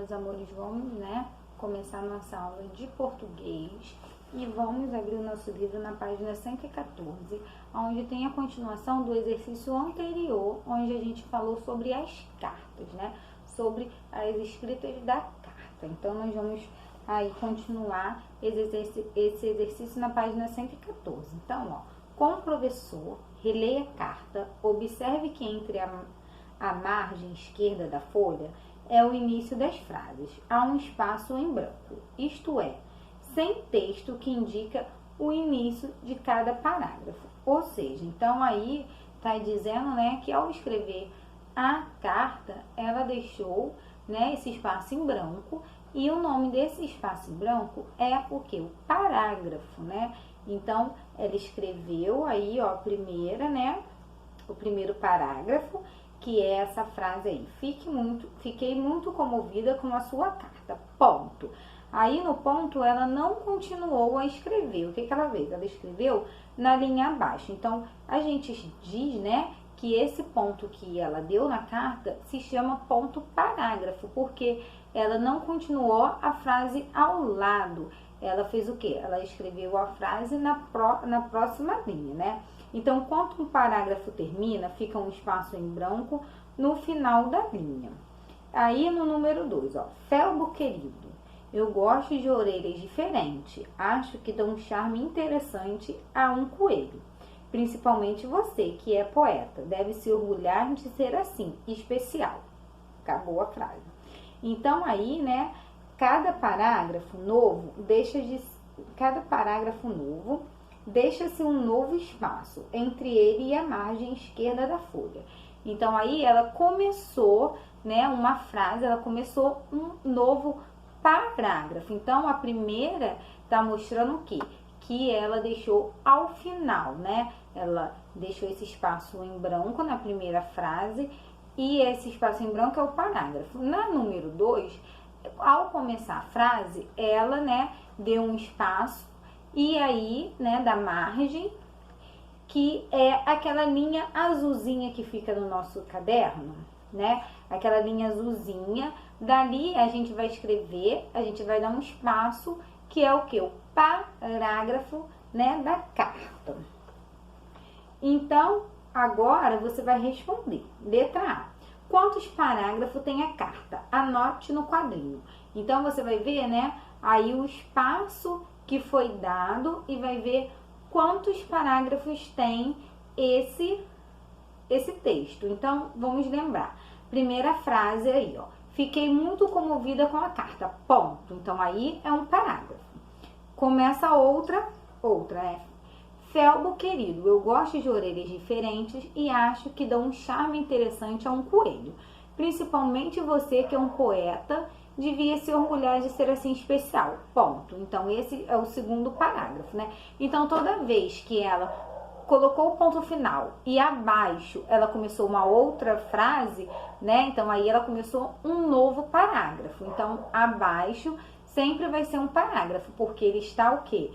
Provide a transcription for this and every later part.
meus amores, vamos, né, começar nossa aula de português e vamos abrir o nosso livro na página 114, onde tem a continuação do exercício anterior, onde a gente falou sobre as cartas, né, sobre as escritas da carta. Então, nós vamos aí continuar esse exercício na página 114. Então, ó, com o professor, releia a carta, observe que entre a margem esquerda da folha é o início das frases. Há um espaço em branco, isto é, sem texto que indica o início de cada parágrafo. Ou seja, então aí está dizendo, né, que ao escrever a carta, ela deixou, né, esse espaço em branco, e o nome desse espaço em branco é o que? O parágrafo, né? Então, ela escreveu aí, ó, a primeira, né, o primeiro parágrafo, que é essa frase aí: fiquei muito comovida com a sua carta, ponto. Aí no ponto ela não continuou a escrever. O que ela fez? Ela escreveu na linha abaixo. Então a gente diz, né, que esse ponto que ela deu na carta se chama ponto parágrafo, porque ela não continuou a frase ao lado. Ela fez o quê? Ela escreveu a frase na próxima linha, né? Então, quando um parágrafo termina, fica um espaço em branco no final da linha. Aí, no número 2, ó. Felbo querido, eu gosto de orelhas diferentes. Acho que dão um charme interessante a um coelho. Principalmente você, que é poeta. Deve se orgulhar de ser assim, especial. Acabou a frase. Então, aí, né, cada parágrafo novo deixa-se um novo espaço entre ele e a margem esquerda da folha. Então, aí ela começou, né, uma frase, ela começou um novo parágrafo. Então, a primeira está mostrando o quê? Que ela deixou ao final, né? Ela deixou esse espaço em branco na primeira frase e esse espaço em branco é o parágrafo. Na número 2, ao começar a frase, ela, né, deu um espaço e aí, né, da margem, que é aquela linha azulzinha que fica no nosso caderno, né? Aquela linha azulzinha. Dali a gente vai escrever, a gente vai dar um espaço, que é o que? O parágrafo, né, da carta. Então, agora você vai responder. Letra A. Quantos parágrafos tem a carta? Anote no quadrinho. Então, você vai ver, né, aí o espaço que foi dado e vai ver quantos parágrafos tem esse texto. Então, vamos lembrar. Primeira frase aí, ó. Fiquei muito comovida com a carta, ponto. Então, aí é um parágrafo. Começa outra, né? Felbo querido, eu gosto de orelhas diferentes e acho que dão um charme interessante a um coelho. Principalmente você, que é um poeta, devia se orgulhar de ser assim especial, ponto. Então, esse é o segundo parágrafo, né? Então, toda vez que ela colocou o ponto final e abaixo ela começou uma outra frase, né? Então, aí ela começou um novo parágrafo. Então, abaixo sempre vai ser um parágrafo, porque ele está o quê?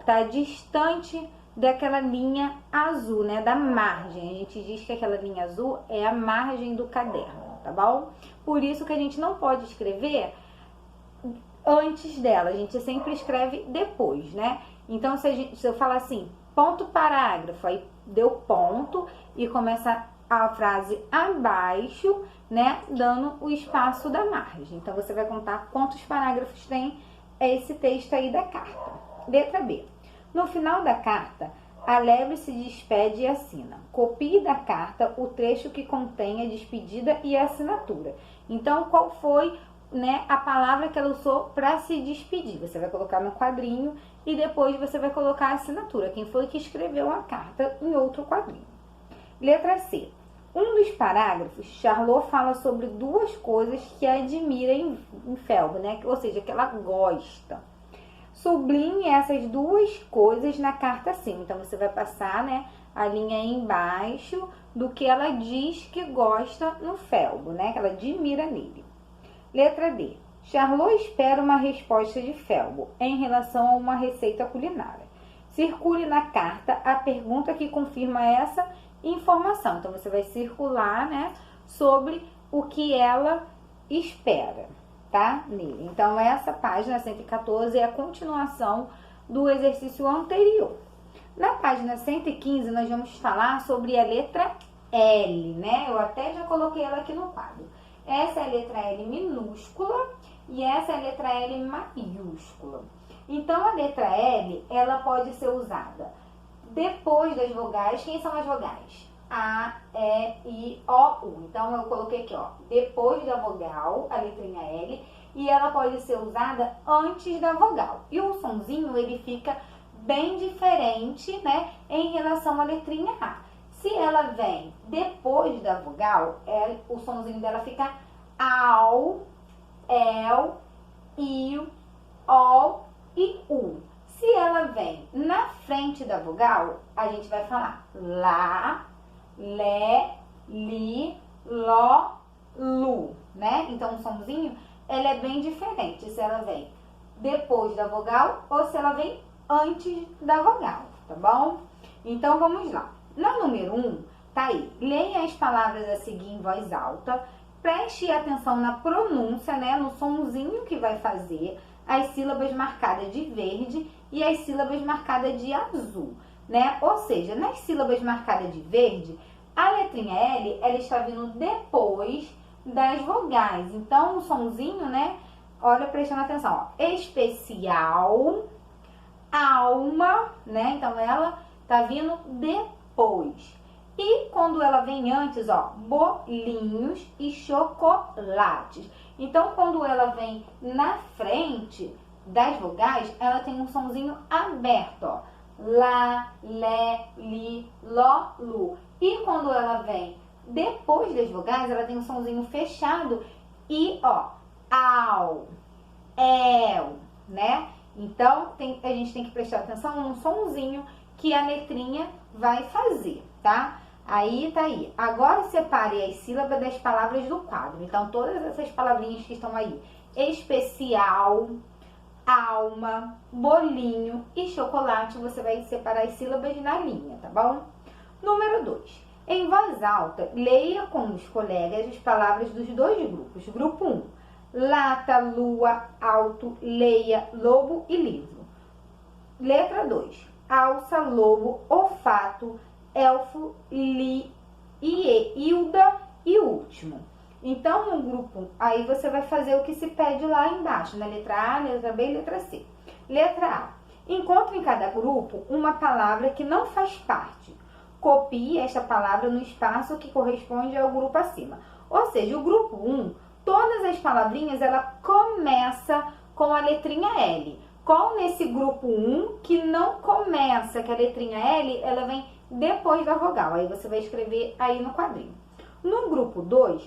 Está distante daquela linha azul, né? Da margem. A gente diz que aquela linha azul é a margem do caderno, tá bom? Por isso que a gente não pode escrever antes dela, a gente sempre escreve depois, né? Então, se eu falar assim, ponto parágrafo, aí deu ponto e começa a frase abaixo, né, dando o espaço da margem. Então, você vai contar quantos parágrafos tem esse texto aí da carta. Letra B. No final da carta, a lebre se despede e assina. Copie da carta o trecho que contém a despedida e a assinatura. Então, qual foi, né, a palavra que ela usou para se despedir? Você vai colocar no quadrinho e depois você vai colocar a assinatura. Quem foi que escreveu a carta em outro quadrinho. Letra C. Um dos parágrafos, Charlot fala sobre duas coisas que admira em Felbo, né? Ou seja, que ela gosta. Sublinhe essas duas coisas na carta acima. Então, você vai passar, né, a linha aí embaixo do que ela diz que gosta no Felbo, né? Que ela admira nele. Letra D. Charlot espera uma resposta de Felbo em relação a uma receita culinária. Circule na carta a pergunta que confirma essa informação. Então, você vai circular, né, sobre o que ela espera, tá? Nele. Então, essa página 114 é a continuação do exercício anterior. Na página 115, nós vamos falar sobre a letra L, né? Eu até já coloquei ela aqui no quadro. Essa é a letra L minúscula e essa é a letra L maiúscula. Então, a letra L, ela pode ser usada depois das vogais. Quem são as vogais? A, E, I, O, U. Então, eu coloquei aqui, ó, depois da vogal, a letrinha L, e ela pode ser usada antes da vogal. E o sonzinho, ele fica bem diferente, né, em relação à letrinha A. Se ela vem depois da vogal, o sonzinho dela fica AU, EL, IU, O e U. Se ela vem na frente da vogal, a gente vai falar Lá, Lé, Li, Ló, Lu, né? Então, o sonzinho, ele é bem diferente se ela vem depois da vogal ou se ela vem antes da vogal, tá bom? Então, vamos lá. Na número 1, tá aí. Leia as palavras a seguir em voz alta. Preste atenção na pronúncia, né? No sonzinho que vai fazer. As sílabas marcadas de verde e as sílabas marcadas de azul, né? Ou seja, nas sílabas marcadas de verde, a letrinha L, ela está vindo depois das vogais. Então, o sonzinho, né? Olha, prestando atenção, ó. Especial, alma, né? Então, ela tá vindo depois. E quando ela vem antes, ó, bolinhos e chocolates. Então, quando ela vem na frente das vogais, ela tem um sonzinho aberto, ó. Lá, Lé, Li, Ló, Lu. E quando ela vem depois das vogais, ela tem um sonzinho fechado e, ó, ao, el, né? Então, a gente tem que prestar atenção no sonzinho que a letrinha vai fazer, tá? Aí, tá aí. Agora, separe as sílabas das palavras do quadro. Então, todas essas palavrinhas que estão aí. Especial, alma, bolinho e chocolate, você vai separar as sílabas na linha, tá bom? Número 2. Em voz alta, leia com os colegas as palavras dos dois grupos. Grupo 1. Lata, lua, alto, leia, lobo e livro. Letra 2. Alça, lobo, olfato, elfo, li, ie, ilda e último. Então, no grupo, aí você vai fazer o que se pede lá embaixo, na letra A, letra B e letra C. Letra A. Encontre em cada grupo uma palavra que não faz parte. Copie esta palavra no espaço que corresponde ao grupo acima. Ou seja, o grupo 1, todas as palavrinhas, ela começa com a letrinha L. Qual nesse grupo 1 que não começa, que a letrinha L, ela vem depois da vogal. Aí você vai escrever aí no quadrinho. No grupo 2,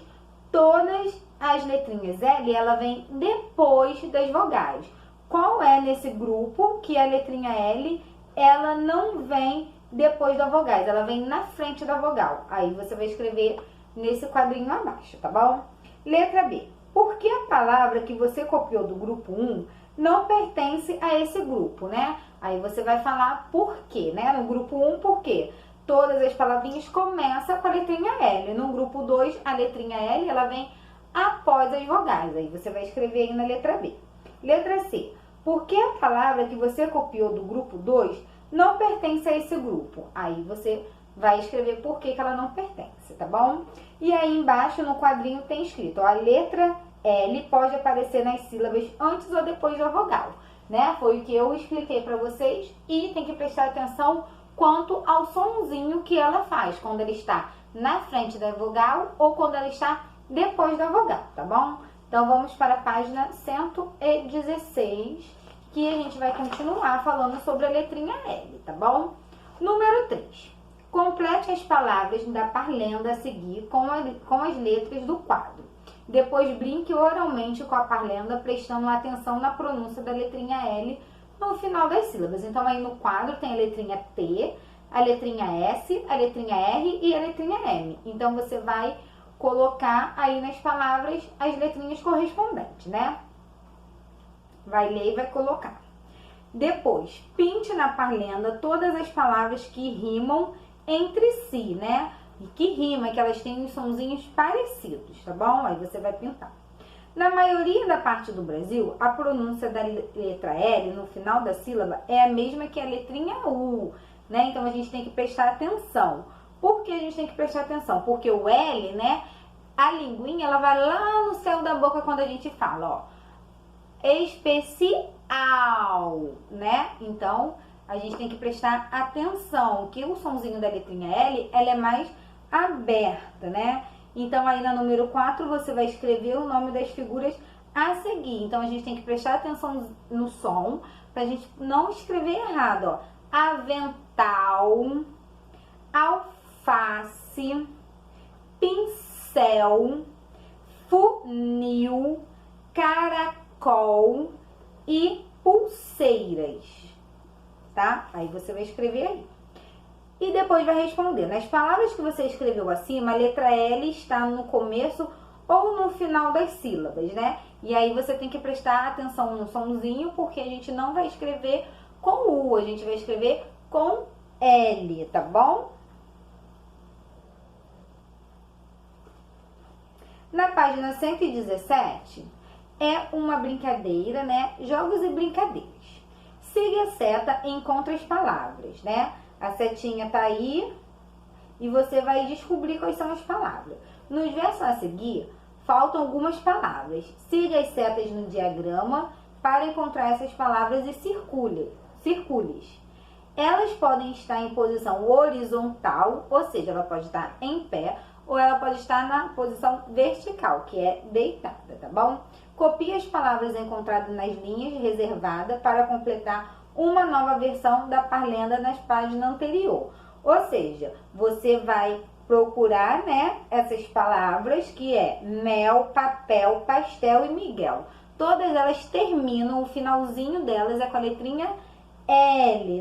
todas as letrinhas L, ela vem depois das vogais. Qual é nesse grupo que a letrinha L, ela não vem depois da vogais, ela vem na frente da vogal. Aí você vai escrever nesse quadrinho abaixo, tá bom? Letra B. Por que a palavra que você copiou do grupo 1 não pertence a esse grupo, né? Aí você vai falar por quê, né? No grupo 1, por quê? Todas as palavrinhas começam com a letrinha L. No grupo 2, a letrinha L, ela vem após as vogais. Aí você vai escrever aí na letra B. Letra C. Por que a palavra que você copiou do grupo 2 não pertence a esse grupo? Aí você vai escrever por que ela não pertence, tá bom? E aí embaixo no quadrinho tem escrito, ó, a letra L pode aparecer nas sílabas antes ou depois da vogal, né? Foi o que eu expliquei para vocês e tem que prestar atenção quanto ao sonzinho que ela faz, quando ela está na frente da vogal ou quando ela está depois da vogal, tá bom? Então, vamos para a página 116, que a gente vai continuar falando sobre a letrinha L, tá bom? Número 3. Complete as palavras da parlenda a seguir com as letras do quadro. Depois, brinque oralmente com a parlenda, prestando atenção na pronúncia da letrinha L no final das sílabas. Então, aí no quadro tem a letrinha T, a letrinha S, a letrinha R e a letrinha M. Então, você vai colocar aí nas palavras as letrinhas correspondentes, né? Vai ler e vai colocar. Depois, pinte na parlenda todas as palavras que rimam entre si, né? E que rima, que elas têm uns sonzinhos parecidos, tá bom? Aí você vai pintar. Na maioria da parte do Brasil, a pronúncia da letra L no final da sílaba é a mesma que a letrinha U, né? Então a gente tem que prestar atenção. Por que a gente tem que prestar atenção? Porque o L, né? A linguinha, ela vai lá no céu da boca quando a gente fala, ó. Especial, né? Então, a gente tem que prestar atenção, que o sonzinho da letrinha L, ela é mais aberta, né? Então, aí na número 4, você vai escrever o nome das figuras a seguir. Então, a gente tem que prestar atenção no som, pra gente não escrever errado, ó. Avental, alface, pincel, funil, caracol e pulseiras, tá? Aí você vai escrever aí. E depois vai responder. Nas palavras que você escreveu acima, a letra L está no começo ou no final das sílabas, né? E aí você tem que prestar atenção no sonzinho, porque a gente não vai escrever com U, a gente vai escrever com L, tá bom? Na página 117, é uma brincadeira, né? Jogos e brincadeiras. Siga a seta e encontre as palavras, né? A setinha tá aí e você vai descobrir quais são as palavras. Nos versos a seguir, faltam algumas palavras. Siga as setas no diagrama para encontrar essas palavras e circule-as. Elas podem estar em posição horizontal, ou seja, ela pode estar em pé, ou ela pode estar na posição vertical, que é deitada, tá bom? Copie as palavras encontradas nas linhas reservadas para completar uma nova versão da parlenda nas páginas anteriores. Ou seja, você vai procurar, né, essas palavras que é mel, papel, pastel e Miguel. Todas elas terminam, o finalzinho delas é com a letrinha L.